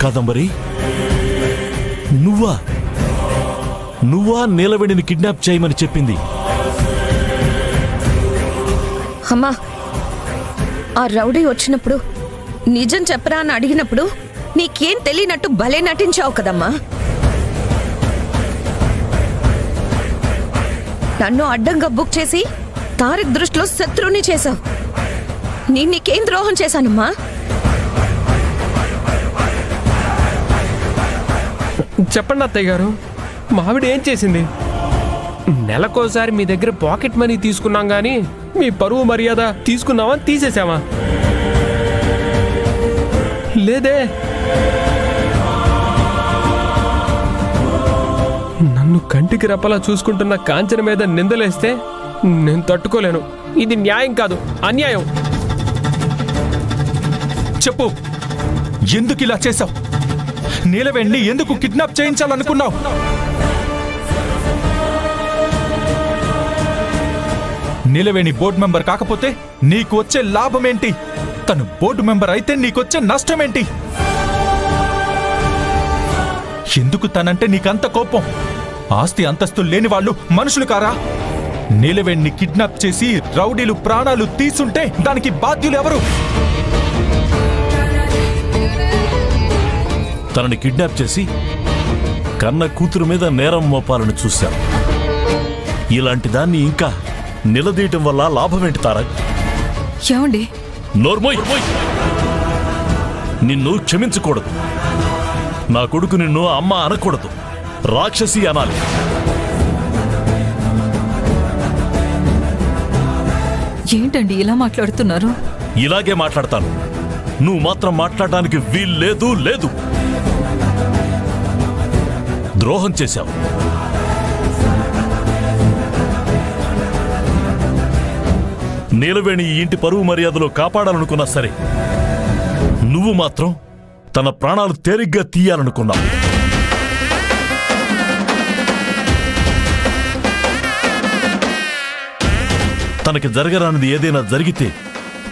కాదంబరి, నువ్వా నీలవేణిని కిడ్నాప్ చేయమని చెప్పింది? అమ్మా, ఆ రౌడీ వచ్చినప్పుడు నిజం చెప్పరా అని అడిగినప్పుడు నీకేం తెలియనట్టు భలే నటించావు కదమ్మా. నన్ను అడ్డంగా బుక్ చేసి తారక్ దృష్టిలో శత్రువుని చేశావు. నీకేం ద్రోహం చేశానమ్మా? చెప్పండి అత్తయ్య గారు, మావిడ ఏం చేసింది? నెలకోసారి మీ దగ్గర పాకెట్ మనీ తీసుకున్నాం గానీ మీ పరువు మర్యాద తీసుకున్నావా, తీసేసావా? లేదే. నన్ను కంటికి రెప్పలా చూసుకుంటున్న కాంచన మీద నిందలేస్తే నేను తట్టుకోలేను. ఇది న్యాయం కాదు, అన్యాయం. చెప్పు, ఎందుకు ఇలా చేశావు? నీలవేణ్ణి ఎందుకు కిడ్నాప్ చేయించాలనుకున్నావు? నీలవేణి బోర్డు మెంబర్ కాకపోతే నీకు వచ్చే లాభమేంటి? తను బోర్డు మెంబర్ అయితే నీకొచ్చే నష్టమేంటి? ఎందుకు తనంటే నీకంత కోపం? ఆస్తి అంతస్తులు లేని వాళ్ళు మనుషులు కారా? నీలవేణ్ణి కిడ్నాప్ చేసి రౌడీలు ప్రాణాలు తీసుంటే దానికి బాధ్యులు ఎవరు? తనని కిడ్నాప్ చేసి కన్న కూతురు మీద నేరం మోపాలని చూశాను. ఇలాంటి దాన్ని ఇంకా నిలదీయటం వల్ల లాభమేంటి తారక్? ఏమండి? నోర్మోయ్, నిన్ను క్షమించకూడదు. నా కొడుకు నిన్ను అమ్మ అనకూడదు, రాక్షసి అనాలి. ఏంటండి ఇలా మాట్లాడుతున్నారు? ఇలాగే మాట్లాడతాను. నువ్వు మాత్రం మాట్లాడడానికి వీల్లేదు. లేదు, ద్రోహం చేశావు. నీలవేణి ఈ ఇంటి పరువు మర్యాదలో కాపాడాలనుకున్నా సరే, నువ్వు మాత్రం తన ప్రాణాలు తేలిగ్గా తీయాలనుకున్నావు. తనకి జరగరానిది ఏదైనా జరిగితే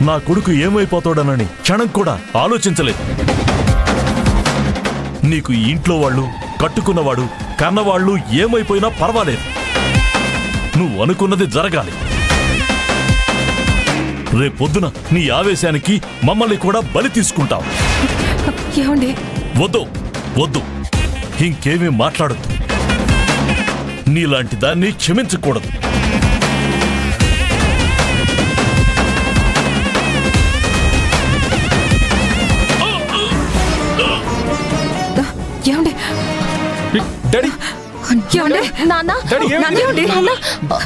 నా కొడుకు ఏమైపోతాడనని క్షణం కూడా ఆలోచించలేదు. నీకు ఈ ఇంట్లో వాళ్ళు, కట్టుకున్నవాడు, కన్నవాళ్ళు ఏమైపోయినా పర్వాలేదు. నువ్వు అనుకున్నది జరగాలి. రేపొద్దున నీ ఆవేశానికి మమ్మల్ని కూడా బలి తీసుకుంటావు. ఏమండి? వద్దు వద్దు, ఇంకేమీ మాట్లాడద్దు. నీలాంటి దాన్ని క్షమించకూడదు. ఏమండి? డాడీ, ఏమండి? నాన్న, డాడీ, నాన్న, ఏమండి? నాన్న,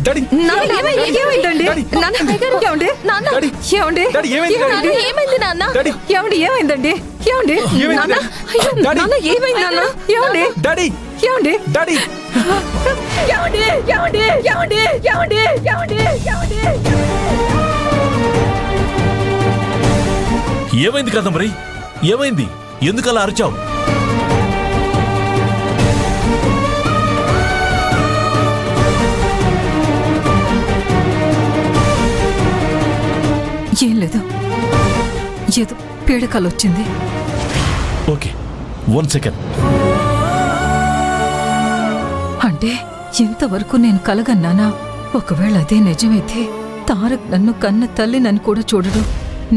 డాడీ, నాన్న, ఏమైందండి? నాన్న, ఏమండి? నాన్న, ఏమండి? డాడీ, ఏమైంది? నాన్న, ఏమైంది నాన్న? డాడీ, ఏమండి? ఏమైందండి? ఏమండి? నాన్న, అయ్యో, నాన్న, ఏమైంది నాన్న? ఏమండి? డాడీ, ఏమండి? డాడీ, ఏమండి? ఏమండి? ఏమండి? ఏమండి? ఏమండి? ఏమండి? ఏమైంది కాదంబరి? ఏమైంది? ఎందుకలా అరిచావు? ఏం లేదు, ఏదో పీడకలు వచ్చింది. Okay, 1 second. అంటే ఇంతవరకు నేను కలగన్నానా? ఒకవేళ అదే నిజమైతే తారక్ నన్ను కన్న తల్లి నన్ను కూడా చూడడు.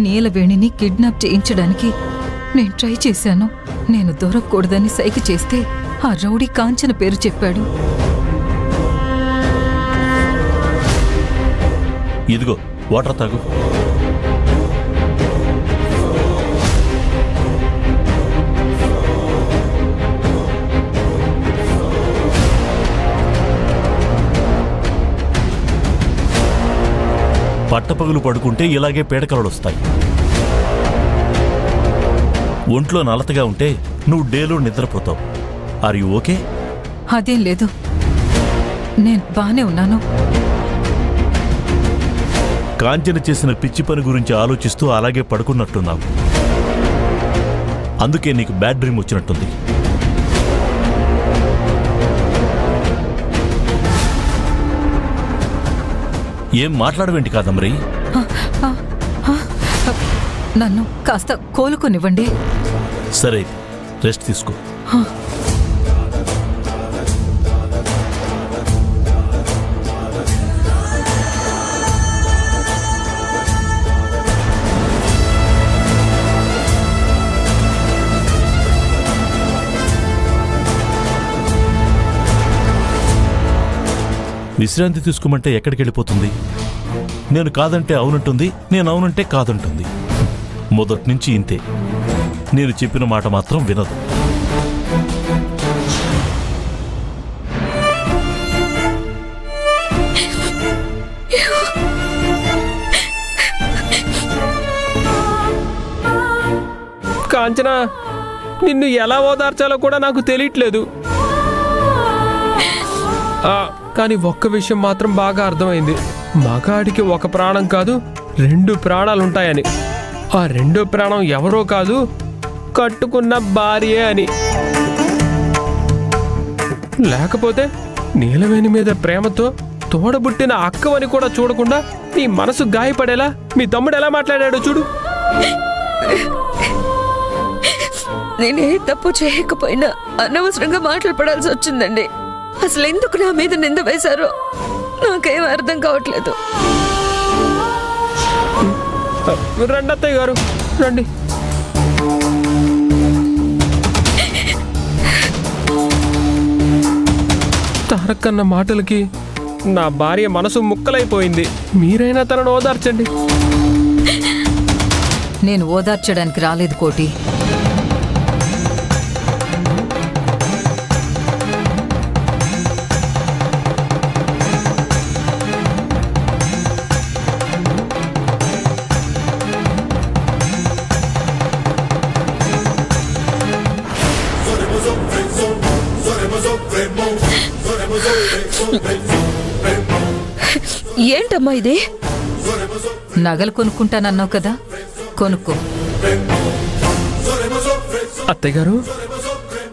నీలవేణిని కిడ్నాప్ చేయించడానికి నేను ట్రై చేశాను. నేను దొరకకూడదని సైగ చేస్తే ఆ రౌడీ కాంచన పేరు చెప్పాడు. ఇదిగో వాటర్ తాగు. పట్టపగలు పడుకుంటే ఇలాగే పీడకలలు వస్తాయి. ఒంట్లో నలతగా ఉంటే నువ్వు డేలో నిద్రపోతావు. Are you okay? అదేం లేదు, నేను బానే ఉన్నాను. కాంచన చేసిన పిచ్చి పని గురించి ఆలోచిస్తూ అలాగే పడుకున్నట్టున్నావు. అందుకే నీకు బ్యాడ్ డ్రీమ్ వచ్చినట్టుంది. ఏం మాట్లాడవేంటి కాదంబరి? నన్ను కాస్త కోలుకొనివ్వండి. సరే, రెస్ట్ తీసుకో. విశ్రాంతి తీసుకోమంటే ఎక్కడికి వెళ్ళిపోతుంది? నేను కాదంటే అవునంటుంది, నేను అవునంటే కాదంటుంది. మొదటి నుంచి ఇంతే. నేను చెప్పిన మాట మాత్రం వినదు. కాంచనా, నిన్ను ఎలా ఓదార్చాలో కూడా నాకు తెలియట్లేదు. కానీ ఒక్క విషయం మాత్రం బాగా అర్థమైంది. మగాడికి ఒక ప్రాణం కాదు, 2 ప్రాణాలుంటాయని. ఆ 2వ ప్రాణం ఎవరో కాదు, కట్టుకున్న భార్యే అని. లేకపోతే నీలవేణి మీద ప్రేమతో తోడబుట్టిన అక్కవని కూడా చూడకుండా నీ మనసు గాయపడేలా మీ తమ్ముడు ఎలా మాట్లాడాడో చూడు. నేనే తప్పు చేయకపోయినా అనవసరంగా మాట్లాడాల్సి వచ్చిందండి. అసలు ఎందుకు నా మీద నింద వేశారో నాకేం అర్థం కావట్లేదు. రండి అత్తయ్య గారు, రండి. తారక్ అన్న మాటలకి నా భార్య మనసు ముక్కలైపోయింది. మీరైనా తనను ఓదార్చండి. నేను ఓదార్చడానికి రాలేదు కోటి. ఏంటమ్మా ఇది? నగలు కొనుక్కుంటానన్నావు కదా, కొనుక్కో. అత్తయ్య గారు,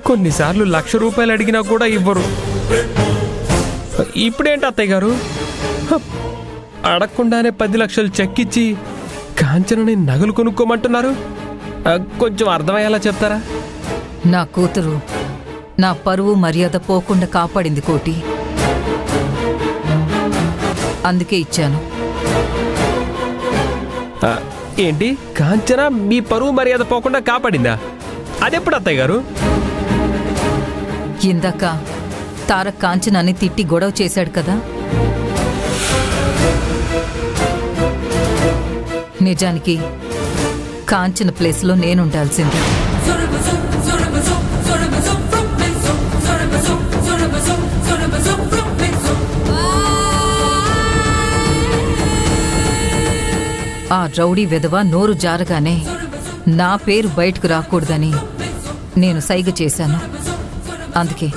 కొన్నిసార్లు 1,00,000 రూపాయలు అడిగినా కూడా ఇవ్వరు. ఇప్పుడేంటి అత్తయ్య గారు, అడగకుండానే 10 లక్షలు చెక్కిచ్చి కాంచనని నగలు కొనుక్కోమంటున్నారు? కొంచెం అర్థమయ్యేలా చెప్తారా? నా కూతురు నా పరువు మర్యాద పోకుండా కాపాడింది కోటి, అందుకే ఇచ్చాను. ఏంటి, కాంచన మీ పరువు మర్యాద పోకుండా కాపాడిందా? అదెప్పుడు అత్తయ్య గారు? ఇందాక తారక్ కాంచనాన్ని తిట్టి గొడవ చేశాడు కదా, నిజానికి కాంచన ప్లేస్లో నేనుండాల్సింది. ఆ రౌడీ వెధవ నోరు జారగానే నా పేరు బయటకు రాకూడదని నేను సైగ చేశాను. అందుకే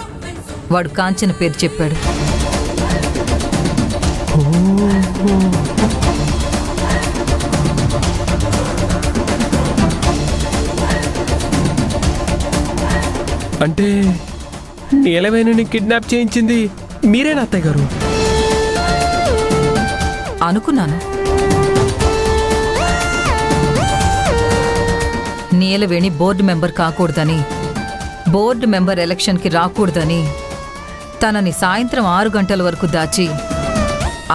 వాడు కాంచన పేరు చెప్పాడు. అంటే నీలవేణిని కిడ్నాప్ చేయించింది మీరేనా అత్తయ్య గారు? అనుకున్నాను. నీలవేణి బోర్డు మెంబర్ కాకూడదని, బోర్డు మెంబర్ ఎలక్షన్కి రాకూడదని తనని సాయంత్రం 6 గంటల వరకు దాచి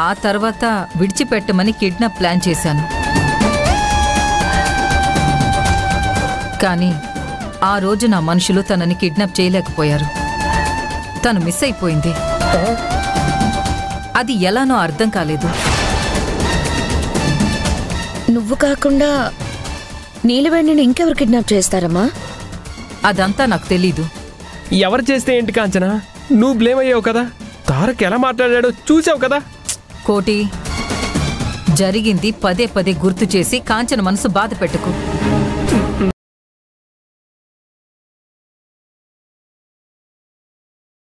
ఆ తర్వాత విడిచిపెట్టమని కిడ్నాప్ ప్లాన్ చేశాను. కానీ ఆ రోజు నా మనుషులు తనని కిడ్నాప్ చేయలేకపోయారు. తను మిస్ అయిపోయింది. అది ఎలానో అర్థం కాలేదు. నువ్వు కాకుండా నీలవేణిని ఇంకెవరు కిడ్నాప్ చేస్తారమ్మా? అదంతా నాకు తెలీదు. ఎవరు చేస్తే ఏంటి కాంచన, నువ్వు బ్లేమ్ అయ్యావు కదా. తారక్ ఎలా మాట్లాడాడో చూసావు కదా. కోటి, జరిగింది పదే పదే గుర్తు చేసి కాంచన మనసు బాధ పెట్టుకు.